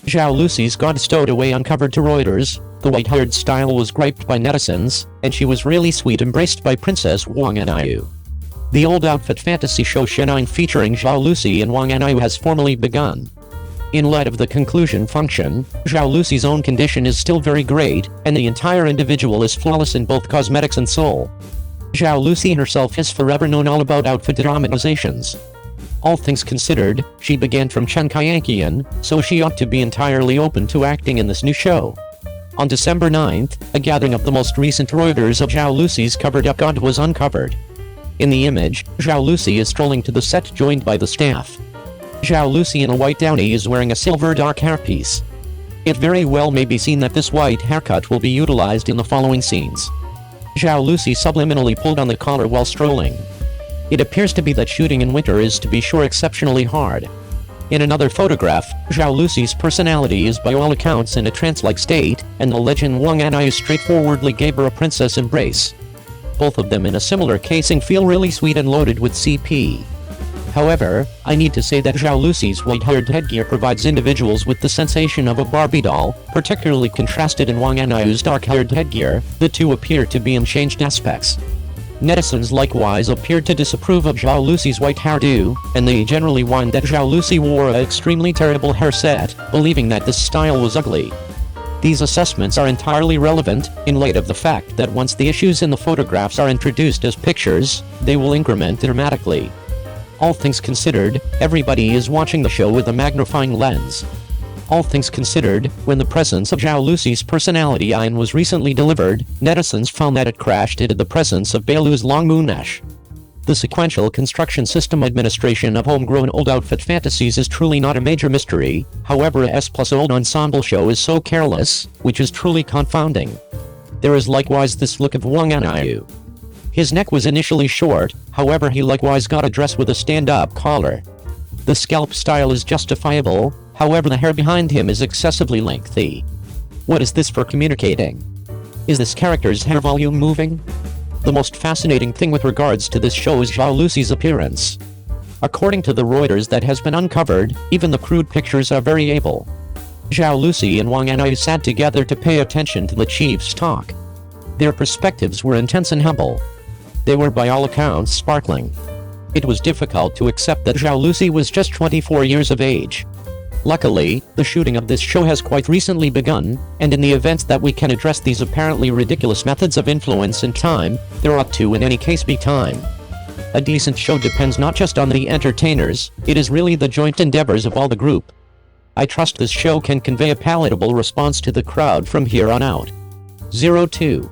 Zhao Lusi's got stowed away uncovered to Reuters. The white-haired style was griped by netizens, and she was really sweet embraced by Princess Wang Anyu. The old outfit fantasy show Shenine featuring Zhao Lusi and Wang Anyu has formally begun. In light of the conclusion function, Zhao Lusi's own condition is still very great, and the entire individual is flawless in both cosmetics and soul. Zhao Lusi herself has forever known all about outfit dramatizations. All things considered, she began from Chen Kaiyankian, so she ought to be entirely open to acting in this new show. On December 9th, a gathering of the most recent Reuters of Zhao Lusi's covered-up god was uncovered. In the image, Zhao Lusi is strolling to the set joined by the staff. Zhao Lusi in a white downy is wearing a silver dark hairpiece. It very well may be seen that this white haircut will be utilized in the following scenes. Zhao Lusi subliminally pulled on the collar while strolling. It appears to be that shooting in winter is to be sure exceptionally hard. In another photograph, Zhao Lusi's personality is by all accounts in a trance-like state, and the legend Wang Anyu straightforwardly gave her a princess embrace. Both of them in a similar casing feel really sweet and loaded with CP. However, I need to say that Zhao Lusi's white-haired headgear provides individuals with the sensation of a Barbie doll, particularly contrasted in Wang Anyu's dark-haired headgear. The two appear to be in changed aspects. Netizens likewise appeared to disapprove of Zhao Lusi's white hairdo, and they generally whined that Zhao Lusi wore an extremely terrible hairset, believing that this style was ugly. These assessments are entirely relevant, in light of the fact that once the issues in the photographs are introduced as pictures, they will increment dramatically. All things considered, everybody is watching the show with a magnifying lens. All things considered, when the presence of Zhao Lusi's personality Ayan was recently delivered, netizens found that it crashed into the presence of Beilu's Long Moonesh. The sequential construction system administration of homegrown old outfit fantasies is truly not a major mystery, however a S+old ensemble show is so careless, which is truly confounding. There is likewise this look of Wang Anyu. His neck was initially short, however he likewise got a dress with a stand-up collar. The scalp style is justifiable, however the hair behind him is excessively lengthy. What is this for communicating? Is this character's hair volume moving? The most fascinating thing with regards to this show is Zhao Lusi's appearance. According to the Reuters that has been uncovered, even the crude pictures are very able. Zhao Lusi and Wang Anyu sat together to pay attention to the chief's talk. Their perspectives were intense and humble. They were by all accounts sparkling. It was difficult to accept that Zhao Lusi was just 24 years of age. Luckily, the shooting of this show has quite recently begun, and in the event that we can address these apparently ridiculous methods of influence in time, there ought to in any case be time. A decent show depends not just on the entertainers, it is really the joint endeavors of all the group. I trust this show can convey a palatable response to the crowd from here on out. 02.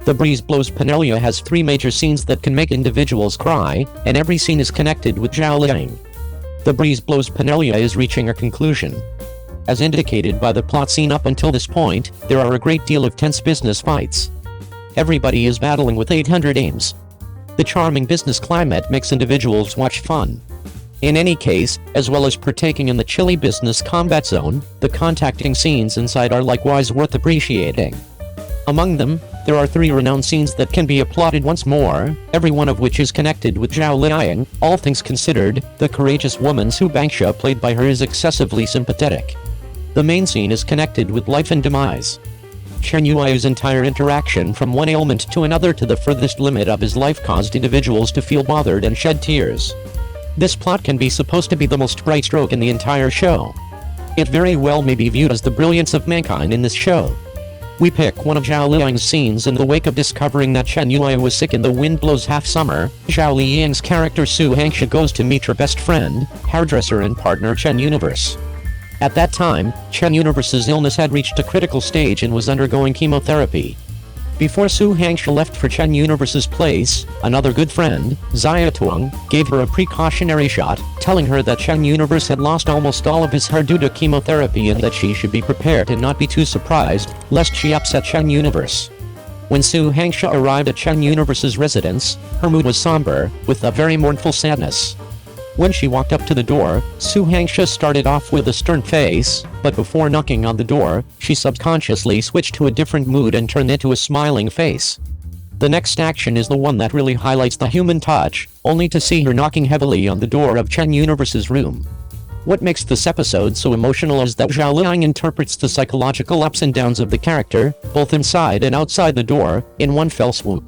The Breeze Blows Penelia has 3 major scenes that can make individuals cry, and every scene is connected with Zhao Liying. The Breeze Blows Penelia is reaching a conclusion. As indicated by the plot scene up until this point, there are a great deal of tense business fights. Everybody is battling with 800 aims. The charming business climate makes individuals watch fun. In any case, as well as partaking in the chilly business combat zone, the contacting scenes inside are likewise worth appreciating. Among them, there are 3 renowned scenes that can be applauded once more, every one of which is connected with Zhao Liying. All things considered, the courageous woman Su Bangsha played by her is excessively sympathetic. The main scene is connected with life and demise. Chen Yui's entire interaction from one ailment to another to the furthest limit of his life caused individuals to feel bothered and shed tears. This plot can be supposed to be the most bright stroke in the entire show. It very well may be viewed as the brilliance of mankind in this show. We pick one of Zhao Liying's scenes in the wake of discovering that Chen Yui was sick in The Wind Blows Half Summer. Zhao Liying's character Su Hangsha goes to meet her best friend, hairdresser and partner Chen Universe. At that time, Chen Universe's illness had reached a critical stage and was undergoing chemotherapy. Before Su Hangsha left for Chen Universe's place, another good friend, Xia Tuang, gave her a precautionary shot, telling her that Chen Universe had lost almost all of his hair due to chemotherapy and that she should be prepared and not be too surprised, lest she upset Chen Universe. When Su Hangsha arrived at Chen Universe's residence, her mood was somber, with a very mournful sadness. When she walked up to the door, Su Hangsha started off with a stern face, but before knocking on the door, she subconsciously switched to a different mood and turned into a smiling face. The next action is the one that really highlights the human touch, only to see her knocking heavily on the door of Chen Universe's room. What makes this episode so emotional is that Zhao Liying interprets the psychological ups and downs of the character, both inside and outside the door, in one fell swoop.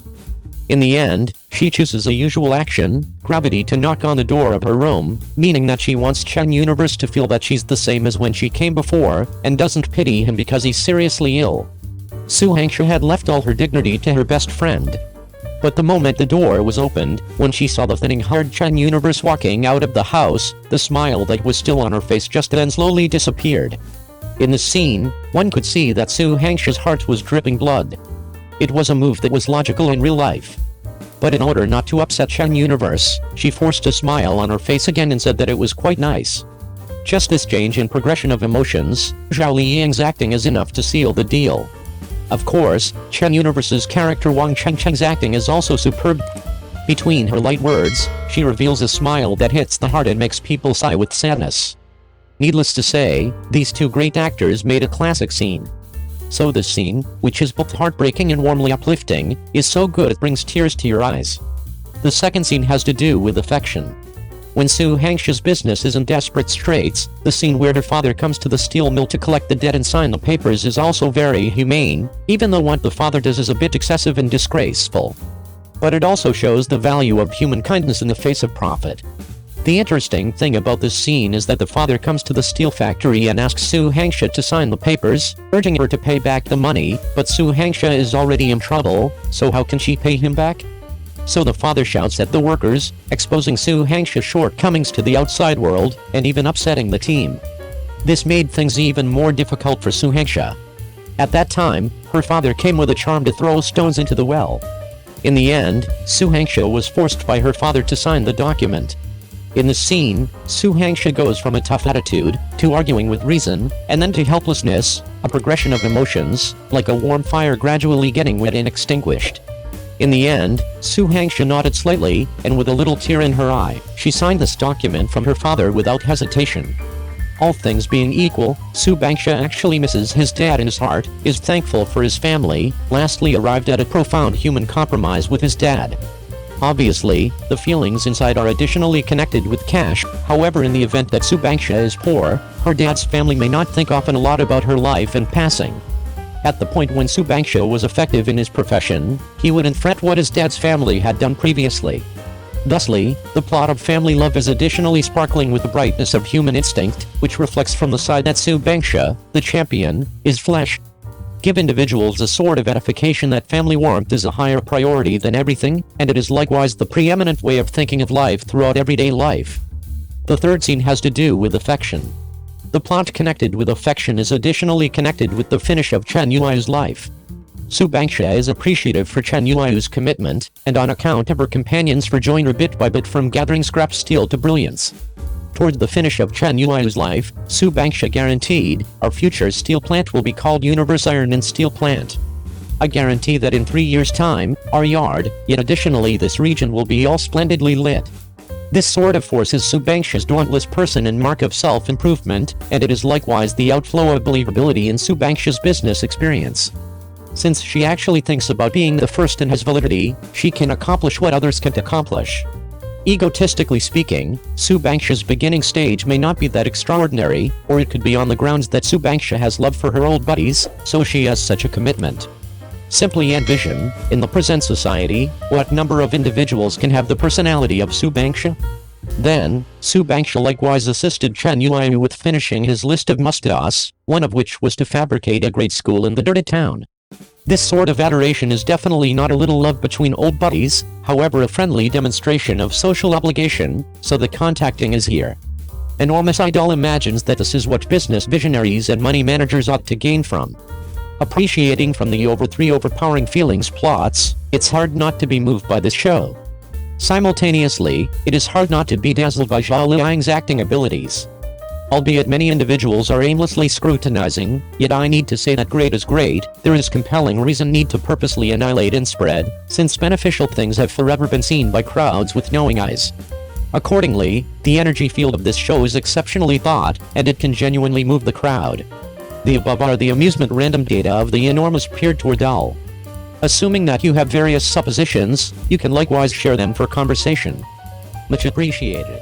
In the end, she chooses a usual action, gravity, to knock on the door of her room, meaning that she wants Chen Universe to feel that she's the same as when she came before, and doesn't pity him because he's seriously ill. Su Hangxia had left all her dignity to her best friend. But the moment the door was opened, when she saw the thinning hard Chen Universe walking out of the house, the smile that was still on her face just then slowly disappeared. In the scene, one could see that Su Hangxia's heart was dripping blood. It was a move that was logical in real life. But in order not to upset Chen Universe, she forced a smile on her face again and said that it was quite nice. Just this change in progression of emotions, Zhao Liying's acting is enough to seal the deal. Of course, Chen Universe's character Wang Chengcheng's acting is also superb. Between her light words, she reveals a smile that hits the heart and makes people sigh with sadness. Needless to say, these two great actors made a classic scene. So this scene, which is both heartbreaking and warmly uplifting, is so good it brings tears to your eyes. The second scene has to do with affection. When Su Hangxia's business is in desperate straits, the scene where her father comes to the steel mill to collect the debt and sign the papers is also very humane, even though what the father does is a bit excessive and disgraceful. But it also shows the value of human kindness in the face of profit. The interesting thing about this scene is that the father comes to the steel factory and asks Su Hangxia to sign the papers, urging her to pay back the money, but Su Hangxia is already in trouble, so how can she pay him back? So the father shouts at the workers, exposing Su Hangxia's shortcomings to the outside world, and even upsetting the team. This made things even more difficult for Su Hangxia. At that time, her father came with a charm to throw stones into the well. In the end, Su Hangxia was forced by her father to sign the document. In the scene, Su Hangxia goes from a tough attitude, to arguing with reason, and then to helplessness, a progression of emotions, like a warm fire gradually getting wet and extinguished. In the end, Su Hangxia nodded slightly, and with a little tear in her eye, she signed this document from her father without hesitation. All things being equal, Su Hangxia actually misses his dad in his heart, is thankful for his family, lastly arrived at a profound human compromise with his dad. Obviously, the feelings inside are additionally connected with cash. However, in the event that Su Hangxia is poor, her dad's family may not think often a lot about her life and passing. At the point when Su Hangxia was effective in his profession, he wouldn't fret what his dad's family had done previously. Thusly, the plot of family love is additionally sparkling with the brightness of human instinct, which reflects from the side that Su Hangxia, the champion, is flesh. Give individuals a sort of edification that family warmth is a higher priority than everything, and it is likewise the preeminent way of thinking of life throughout everyday life. The third scene has to do with affection. The plot connected with affection is additionally connected with the finish of Chen Yui's life. Su Hangxia is appreciative for Chen Yui's commitment, and on account of her companions for joining her bit by bit from gathering scrap steel to brilliance. Toward the finish of Chen Yui's life, Su Hangxia guaranteed, our future steel plant will be called Universe Iron and Steel Plant. I guarantee that in 3 years' time, our yard, yet additionally this region will be all splendidly lit. This sort of force is Su Hangxia's dauntless person and mark of self-improvement, and it is likewise the outflow of believability in Su Hangxia's business experience. Since she actually thinks about being the first and has validity, she can accomplish what others can't accomplish. Egotistically speaking, Su Hangxia's beginning stage may not be that extraordinary, or it could be on the grounds that Su Hangxia has love for her old buddies, so she has such a commitment. Simply envision, in the present society, what number of individuals can have the personality of Su Hangxia? Then, Su Hangxia likewise assisted Chen Yui with finishing his list of must-dos, one of which was to fabricate a great school in the dirty town. This sort of adoration is definitely not a little love between old buddies, however a friendly demonstration of social obligation, so the contacting is here. Enormous Idol imagines that this is what business visionaries and money managers ought to gain from. Appreciating from the overpowering feelings plots, it's hard not to be moved by this show. Simultaneously, it is hard not to be dazzled by Zhao Liying's acting abilities. Albeit many individuals are aimlessly scrutinizing, yet I need to say that great is great, there is compelling reason need to purposely annihilate and spread, since beneficial things have forever been seen by crowds with knowing eyes. Accordingly, the energy field of this show is exceptionally thought, and it can genuinely move the crowd. The above are the amusement random data of the enormous pure tour. Assuming that you have various suppositions, you can likewise share them for conversation. Much appreciated.